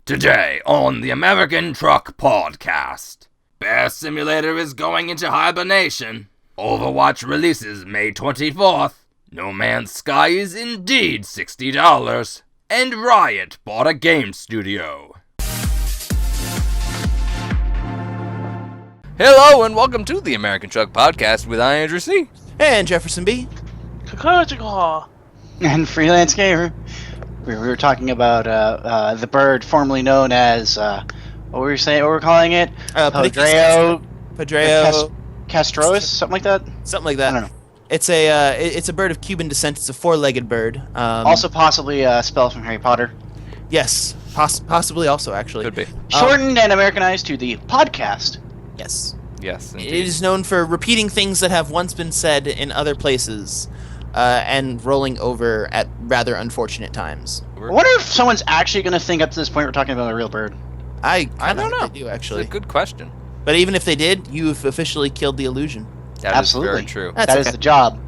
Today on the American Truck Podcast, Bear Simulator is going into hibernation. Overwatch releases May 24th. No Man's Sky is indeed $60. And Riot bought a game studio. Hello and welcome to the American Truck Podcast with Andrew C. And Jefferson B. And Freelance Gamer. We were talking about the bird formerly known as what were we saying? What we're calling it? Pedreo. Castrois, something like that. Something like that. I don't know. It's a bird of Cuban descent. It's a four-legged bird. Also, possibly a spell from Harry Potter. Yes, possibly also actually. Could be. Shortened and Americanized to the podcast. Yes. Yes, indeed. It is known for repeating things that have once been said in other places, and rolling over at rather unfortunate times. I wonder if someone's actually going to think up to this point we're talking about a real bird. I don't know. They do actually. It's a good question. But even if they did, you've officially killed the illusion. That Absolutely. is very true. That's That is okay. the job.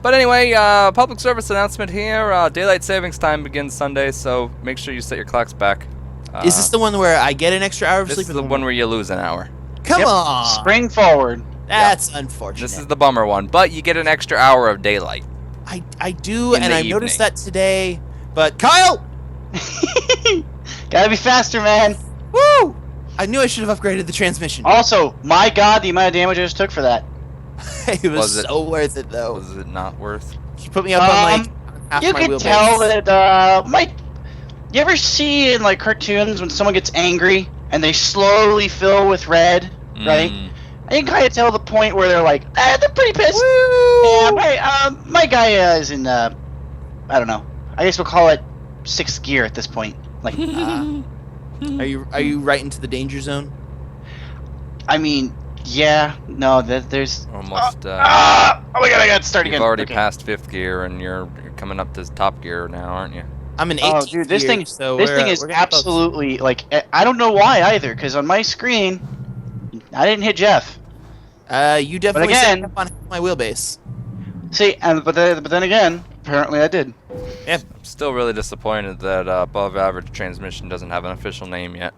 But anyway, public service announcement here. Daylight savings time begins Sunday, so make sure you set your clocks back. Is this the one where I get an extra hour of This sleep? is the one where you lose an hour. Come Yep. on. Spring forward. That's unfortunate. This is the bummer one, but you get an extra hour of daylight. I do, In and the I noticed evening. that today. But Kyle, Gotta be faster, man. woo! I knew I should have upgraded the transmission. Also, my god, the amount of damage I just took for that. It was Was it- so worth it, though. Was it not worth? You put me up on like half You my can wheelbase. tell that, you ever see in, like, cartoons when someone gets angry and they slowly fill with red, right? Mm. And you can kind of tell the point where they're like, they're pretty pissed. Woo! Yeah, my guy is in, I don't know. I guess we'll call it 6th gear at this point. Like, Are you right into the danger zone? I mean, yeah, no, there's... Almost. oh my god, I got to start You've again. already Okay. passed 5th gear, and you're coming up to top gear now, aren't you? I'm an 18th Oh, dude, this gear, thing, so this we're, thing is we're getting close. absolutely, like, I don't know why either, because on my screen, I didn't hit Jeff. You definitely again- set up on my wheelbase. See, but then again, apparently I did. Yeah. I'm still really disappointed that above average transmission doesn't have an official name yet.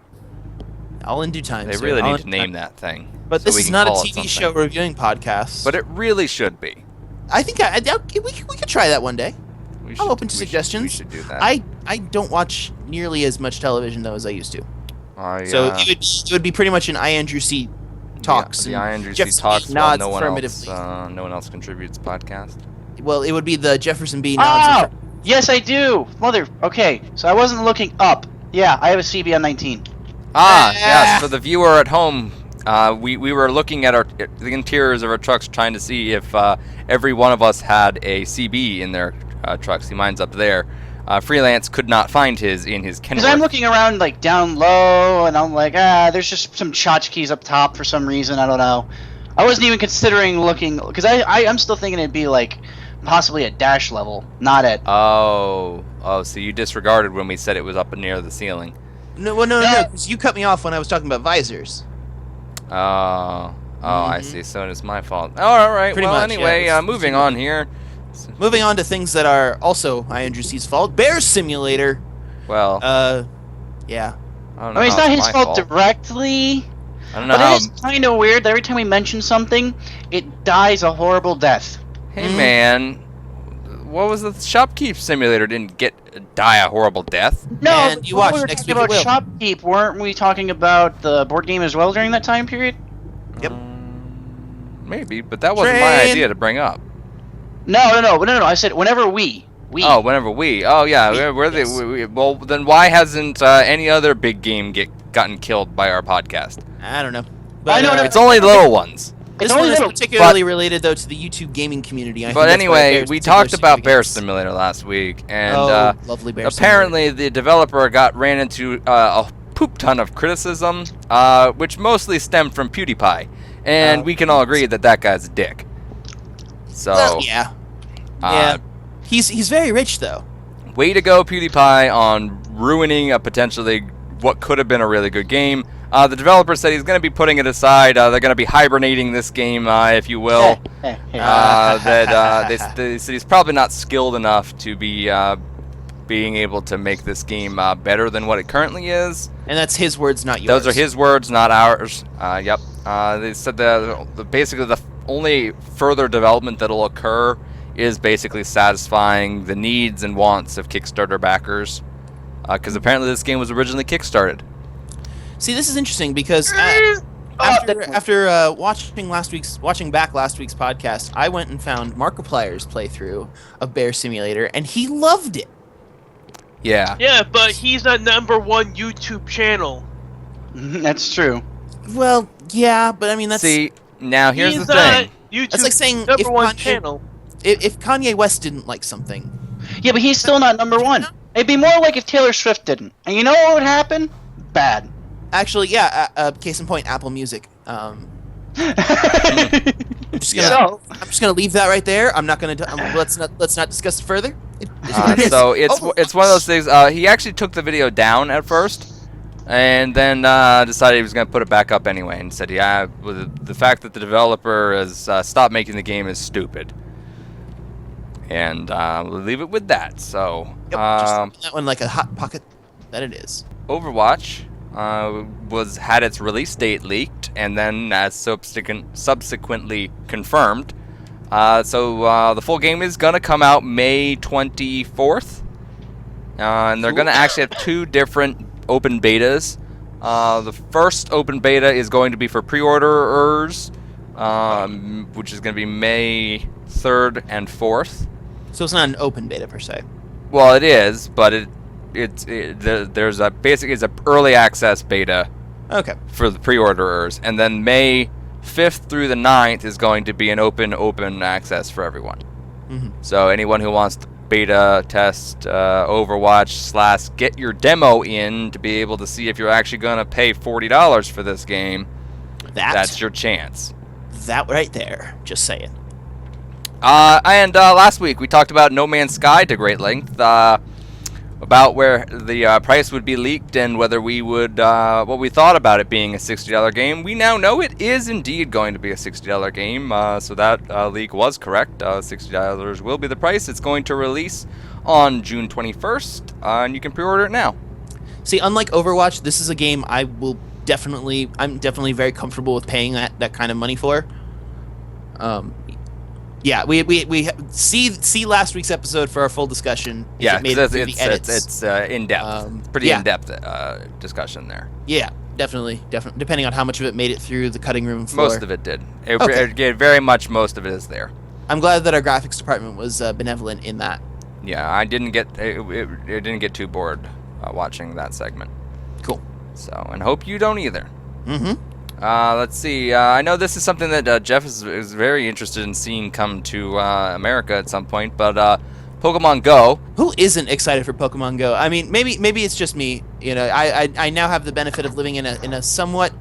All in due time. They sir, really all need in to due name time. that thing. But so this we is can not a call it TV something. show reviewing podcast. But it really should be. I think we could try that one day. We I'm open to suggestions. We should do that. I don't watch nearly as much television though as I used to. So yeah. it would be pretty much an I Andrew C talks. The and Andrew C Jefferson B talks while nods no affirmatively. one else contributes podcast. Well, it would be the Jefferson B nods. Oh! Yes, I do! Okay, so I wasn't looking up. Yeah, I have a CB 19. Yes, for the viewer at home, we were looking at the interiors of our trucks trying to see if every one of us had a CB in their trucks. See, mine's up there. Freelance could not find his in his Kenworth. Because I'm looking around, like, down low, and I'm like, there's just some tchotchkes up top for some reason, I don't know. I wasn't even considering looking, because I'm still thinking it'd be, like, possibly at dash level, not at... Oh, so you disregarded when we said it was up near the ceiling. No, because you cut me off when I was talking about visors. I see. So it's my fault. Oh, all right. Pretty well, much, anyway, yeah. moving on here. Moving on to things that are also I Andrew C's fault. Bear Simulator. Well, Yeah. I don't know I mean, it's how not his my fault directly, I don't know but how. it is kind of weird that every time we mention something, it dies a horrible death. Hey, man, what was the Shopkeep Simulator? Didn't die a horrible death. No, And but you when watch we were next talking week it about will. Shopkeep, weren't we talking about the board game as well during that time period? Yep. Maybe, but that wasn't my Train. idea to bring up. No. I said whenever we. Oh, whenever we. Oh, yeah. We're the. Yes. Well, then why hasn't any other big game gotten killed by our podcast? I don't know. I know, It's only little ones. This It's one only is little, particularly related, though, to the YouTube gaming community. I think But that's why anyway, Bear's we particular talked about Bear significance. Simulator last week, and Lovely Bear apparently the developer ran into a poop ton of criticism, which mostly stemmed from PewDiePie, and we can all agree that guy's a dick. So, Well, yeah. Yeah. He's very rich, though. way to go, PewDiePie, on ruining a potentially what could have been a really good game. The developer said he's going to be putting it aside. They're going to be hibernating this game, if you will. They said he's probably not skilled enough to be being able to make this game better than what it currently is. And that's his words, not yours. Those are his words, not ours. Yep. They said basically the only further development that'll occur is basically satisfying the needs and wants of Kickstarter backers. Because apparently this game was originally Kickstarted. See, this is interesting because after watching back last week's podcast, I went and found Markiplier's playthrough of Bear Simulator, and he loved it. Yeah. Yeah, but he's a #1 YouTube channel. That's true. Well, yeah, but I mean that's. See, now here's He's the thing. YouTube That's like saying #1 channel. If Kanye West didn't like something. Yeah, but he's still not #1. It'd be more like if Taylor Swift didn't. And you know what would happen? Bad. Actually, yeah. Case in point, Apple Music. I'm just gonna leave that right there. I'm not gonna. Let's not discuss it further. So it's one of those things. He actually took the video down at first, and then decided he was going to put it back up anyway, and said, "Yeah, the fact that the developer has stopped making the game is stupid." And we'll leave it with that. So just that one like a hot pocket that it is. Overwatch had its release date leaked, and then as subsequently confirmed. So the full game is gonna come out May 24th, and they're gonna actually have 2 different open betas. The first open beta is going to be for pre-orderers, which is gonna be May 3rd and 4th. So it's not an open beta per se. Well, it is, but there's it's a early access beta. Okay. For the pre-orderers, and then May 5th through the 9th is going to be an open access for everyone. Mm-hmm. So anyone who wants to beta test Overwatch / get your demo in to be able to see if you're actually going to pay $40 for this game, that's your chance. That right there. Just saying. And last week we talked about No Man's Sky to great length, about where the price would be leaked and whether we would, what we thought about it being a $60 game. We now know it is indeed going to be a $60 game, so that leak was correct. $60 will be the price. It's going to release on June 21st, and you can pre-order it now. See, unlike Overwatch, this is a game I'm definitely very comfortable with paying that kind of money for. Yeah, we see last week's episode for our full discussion. Yeah, it's in depth, pretty in depth discussion there. Yeah, definitely. Depending on how much of it made it through the cutting room floor. Most of it did. Very much most of it is there. I'm glad that our graphics department was benevolent in that. Yeah, I didn't get too bored watching that segment. Cool. So, and hope you don't either. Mm-hmm. Let's see. I know this is something that Jeff is very interested in seeing come to America at some point, but Pokemon Go. Who isn't excited for Pokemon Go? I mean, maybe it's just me. You know, I now have the benefit of living in a somewhat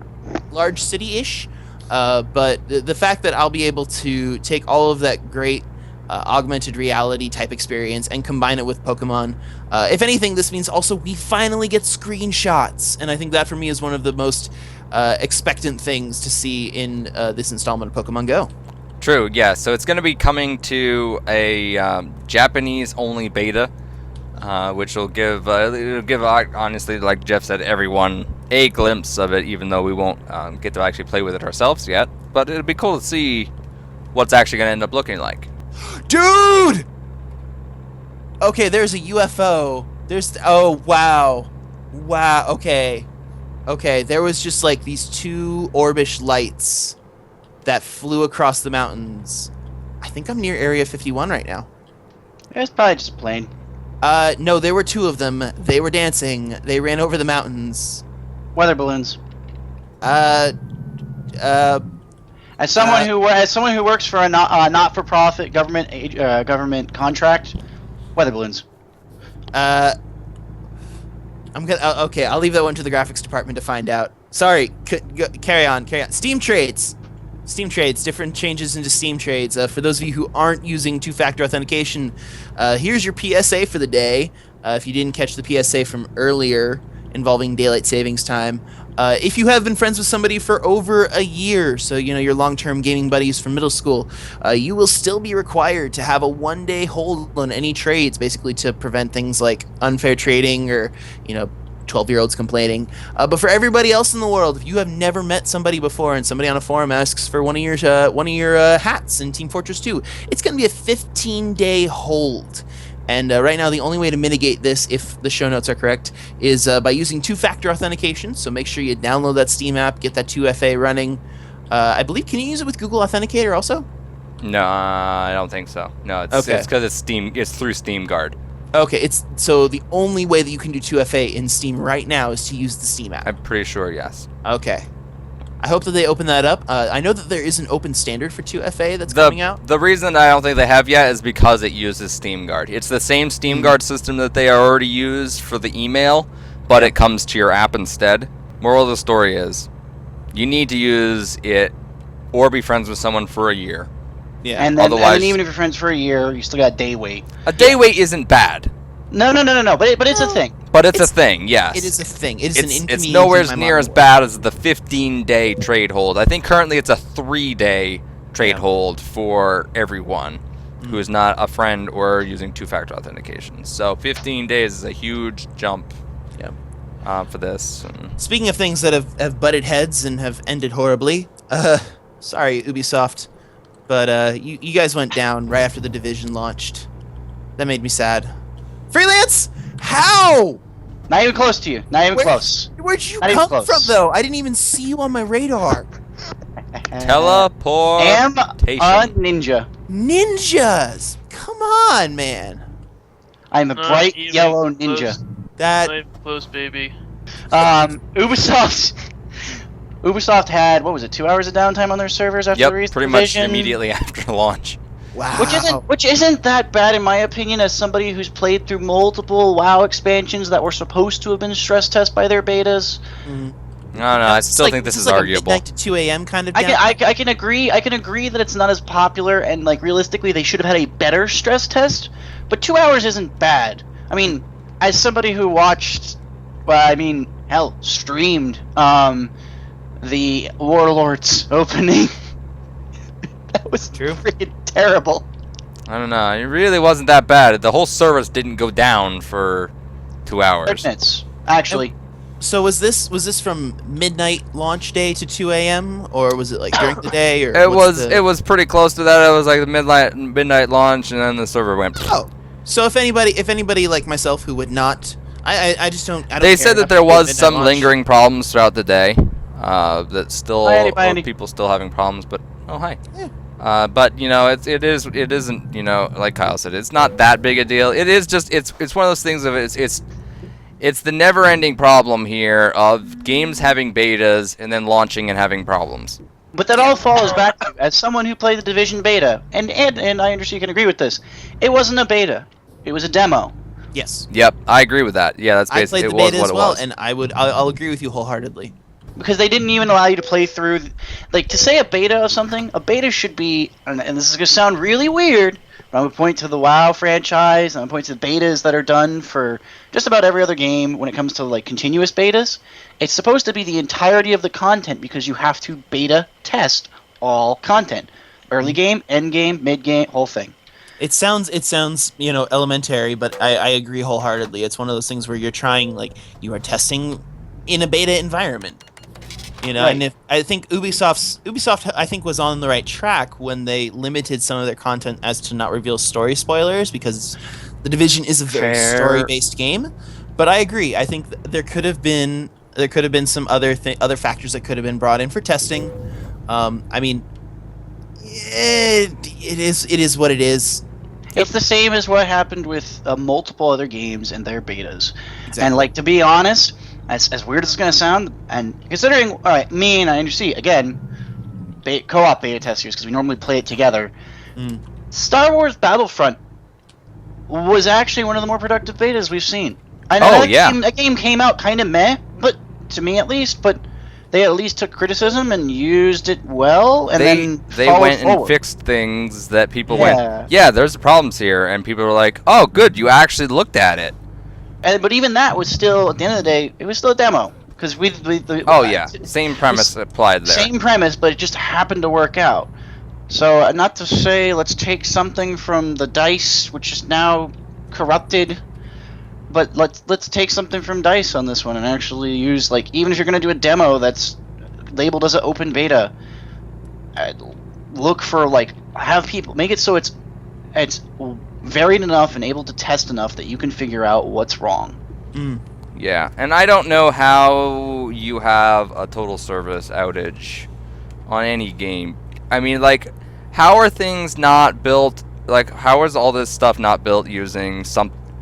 large city-ish, but the fact that I'll be able to take all of that great augmented reality type experience and combine it with Pokemon. If anything, this means also we finally get screenshots, and I think that for me is one of the most expectant things to see in this installment of Pokemon Go. True, yeah. So it's going to be coming to a Japanese-only beta, which will give, honestly, like Jeff said, everyone a glimpse of it, even though we won't get to actually play with it ourselves yet. But it'll be cool to see what's actually going to end up looking like. Dude! Okay, there's a UFO. Oh, wow. Wow, okay. Okay, there was just like these 2 orbish lights that flew across the mountains. I think I'm near Area 51 right now. It's probably just a plane. No, there were 2 of them. They were dancing. They ran over the mountains. Weather balloons. Uh, As someone who works for a not-for-profit government contract, weather balloons. Okay, I'll leave that one to the graphics department to find out. Sorry, carry on. Steam trades, different changes into Steam trades. For those of you who aren't using two-factor authentication, here's your PSA for the day. If you didn't catch the PSA from earlier involving daylight savings time, If you have been friends with somebody for over a year, so your long-term gaming buddies from middle school, you will still be required to have a 1-day hold on any trades, basically to prevent things like unfair trading or 12-year-olds complaining. But for everybody else in the world, if you have never met somebody before and somebody on a forum asks for one of your hats in Team Fortress 2, it's going to be a 15-day hold. And right now, the only way to mitigate this, if the show notes are correct, is by using two-factor authentication. So make sure you download that Steam app, get that 2FA running. I believe, can you use it with Google Authenticator also? No, I don't think so. No, it's because it's Steam. It's through Steam Guard. Okay, so the only way that you can do 2FA in Steam right now is to use the Steam app. I'm pretty sure, yes. Okay. I hope that they open that up. I know that there is an open standard for 2FA that's coming out. The reason I don't think they have yet is because it uses Steam Guard. It's the same Steam Guard system that they already use for the email, but it comes to your app instead. Moral of the story is, you need to use it or be friends with someone for a year. Yeah. And then even if you're friends for a year, you still got a day wait. A day wait isn't bad. No. But it's a thing. But it's a thing, yes. It is a thing. It is an inconvenience. It's nowhere near as bad as the 15-day trade hold. I think currently it's a 3-day trade hold for everyone who is not a friend or using two-factor authentication. So 15 days is a huge jump for this. Speaking of things that have butted heads and have ended horribly, sorry, Ubisoft, but you guys went down right after the Division launched. That made me sad. Freelance? How? Not even close to you. Not even close. Where'd you come from, though? I didn't even see you on my radar. Teleportation. Am a ninja. Ninjas! Come on, man. I'm a bright yellow ninja. I'm close, baby. Ubisoft had, what was it, 2 hours of downtime on their servers after the release? Pretty much immediately after launch. Wow. Which isn't that bad in my opinion, as somebody who's played through multiple WoW expansions that were supposed to have been stress tested by their betas. No, I still think this is arguable. Midnight to 2 a.m. kind of. I can agree. I can agree that it's not as popular, and realistically, they should have had a better stress test. But 2 hours isn't bad. I mean, as somebody who watched, streamed the Warlords opening. That was freaking terrible. I don't know. It really wasn't that bad. The whole service didn't go down for 2 hours. Minutes, actually. So was this from midnight launch day to 2 a.m. or was it during the day? Or it was pretty close to that. It was like the midnight launch, and then the server went. Oh, so if anybody like myself who would not, I just don't. They said that there was some lingering problems throughout the day. That still people still having problems, but hi. Yeah. But it isn't like Kyle said, it's not that big a deal. It is just it's one of those things of it's the never-ending problem here of games having betas and then launching and having problems. But that all falls back to, as someone who played the Division beta, and I understand you can agree with this. It wasn't a beta; it was a demo. Yes. Yep, I agree with that. Yeah, that's basically I played the beta as well, and I'll agree with you wholeheartedly. Because they didn't even allow you to play through, to say a beta of something, a beta should be, and this is going to sound really weird, but I'm going to point to the WoW franchise, I'm going to point to the betas that are done for just about every other game when it comes to, continuous betas. It's supposed to be the entirety of the content because you have to beta test all content. Early game, end game, mid game, whole thing. It sounds elementary, but I agree wholeheartedly. It's one of those things where you're trying, you are testing in a beta environment. Right. And if I think Ubisoft I think was on the right track when they limited some of their content as to not reveal story spoilers, because the Division is a very story-based game. But I agree. I think there could have been some other factors that could have been brought in for testing. It is what it is. It's the same as what happened with multiple other games and their betas. Exactly. And to be honest, as weird as it's going to sound, and considering, alright, me and I understand, again, co-op beta testers, because we normally play it together, Star Wars Battlefront was actually one of the more productive betas we've seen. I know that game came out kind of meh, but to me at least, but they at least took criticism and used it well, and they went and fixed things that people went, there's problems here, and people were like, oh, good, you actually looked at it. But even that was still, at the end of the day, it was still a demo. Because Oh yeah, same premise applied there. Same premise, but it just happened to work out. So, not to say let's take something from the DICE, which is now corrupted, but let's take something from DICE on this one and actually use, like, even if you're gonna do a demo that's labeled as an open beta, look for, like, have people make it so it's varied enough and able to test enough that you can figure out what's wrong. Yeah, and I don't know how you have a total service outage on any game. I mean, like, how are things not built, like, how is all this stuff not built using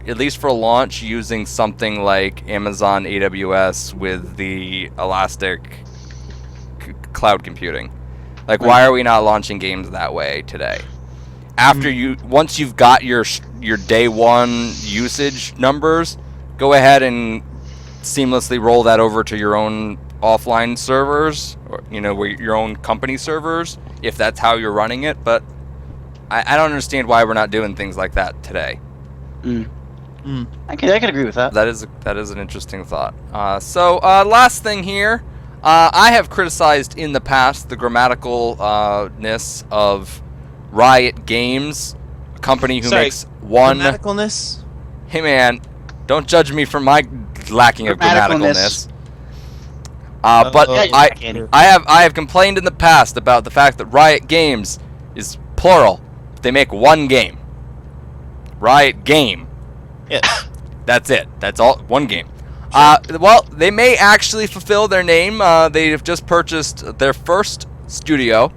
at least for launch, using something like Amazon AWS with the elastic cloud computing? Like, why are we not launching games that way today? Once you've got your day one usage numbers, go ahead and seamlessly roll that over to your own offline servers, or your own company servers, if that's how you're running it. But I don't understand why we're not doing things like that today. I can agree with that. That is an interesting thought. So last thing here, I have criticized in the past the grammaticalness of Riot Games, a company who makes one. Grammaticalness? Hey man, don't judge me for my lacking of grammaticalness. But I have complained in the past about the fact that Riot Games is plural. They make one game. Riot Game. Yes. That's it. That's all. One game. Well, they may actually fulfill their name. They have just purchased their first studio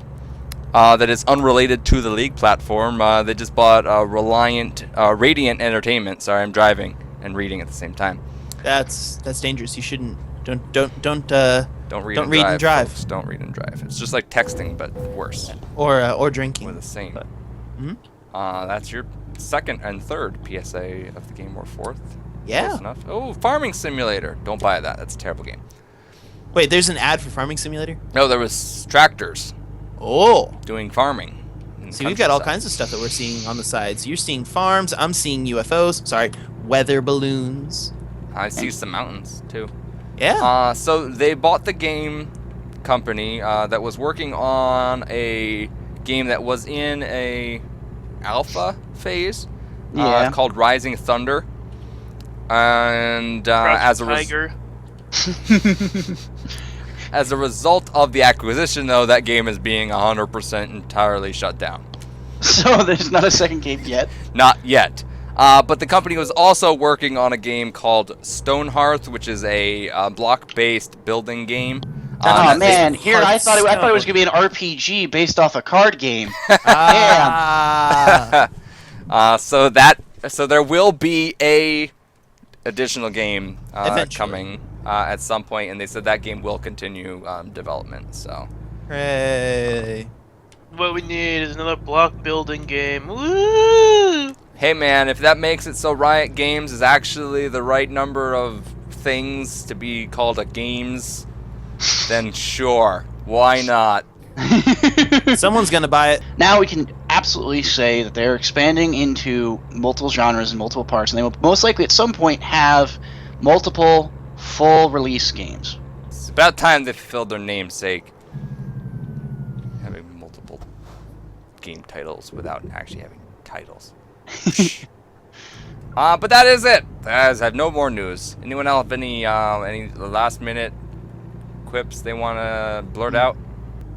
that is unrelated to the League platform. They just bought Radiant Entertainment. Sorry, I'm driving and reading at the same time. That's dangerous. You shouldn't. Don't read and drive. Folks. Don't read and drive. It's just like texting, but worse. Or drinking. With the same. That's your second and third PSA of the game, or fourth. Yeah. Close enough. Oh, Farming Simulator. Don't buy that. That's a terrible game. Wait, there's an ad for Farming Simulator? No, there was tractors. Oh. Doing farming. See, we've got all kinds of stuff that we're seeing on the sides. You're seeing farms. I'm seeing UFOs. Sorry, weather balloons. I see some mountains too. Yeah. So they bought the game company that was working on a game that was in a alpha phase. Called Rising Thunder. And as a result of the acquisition, though, that game is being 100% entirely shut down. So there's not a second game yet? Not yet. But the company was also working on a game called Stonehearth, which is a block-based building game. Oh man, I thought it was gonna be an RPG based off a card game. So there will be a additional game coming at some point, and they said that game will continue development. So, hooray! What we need is another block building game. Woo! Hey man, if that makes it so Riot Games is actually the right number of things to be called a games, then sure, why not? Someone's gonna buy it. Now we can absolutely say that they're expanding into multiple genres and multiple parts, and they will most likely at some point have multiple full release games. It's about time they fulfilled their namesake. Having multiple game titles without actually having titles. But that is it. I have no more news. Anyone else have any last minute quips they want to blurt out?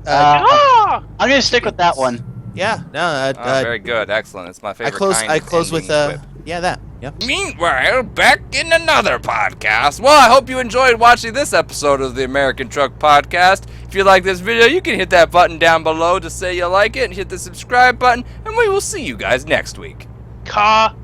I'm gonna stick with that one. Yeah, no. Very good, excellent. It's my favorite. I close with quip. yeah, that. Yep. Meanwhile, back in another podcast. Well, I hope you enjoyed watching this episode of the American Truck Podcast. If you like this video, you can hit that button down below to say you like it, and hit the subscribe button, and we will see you guys next week. Caw.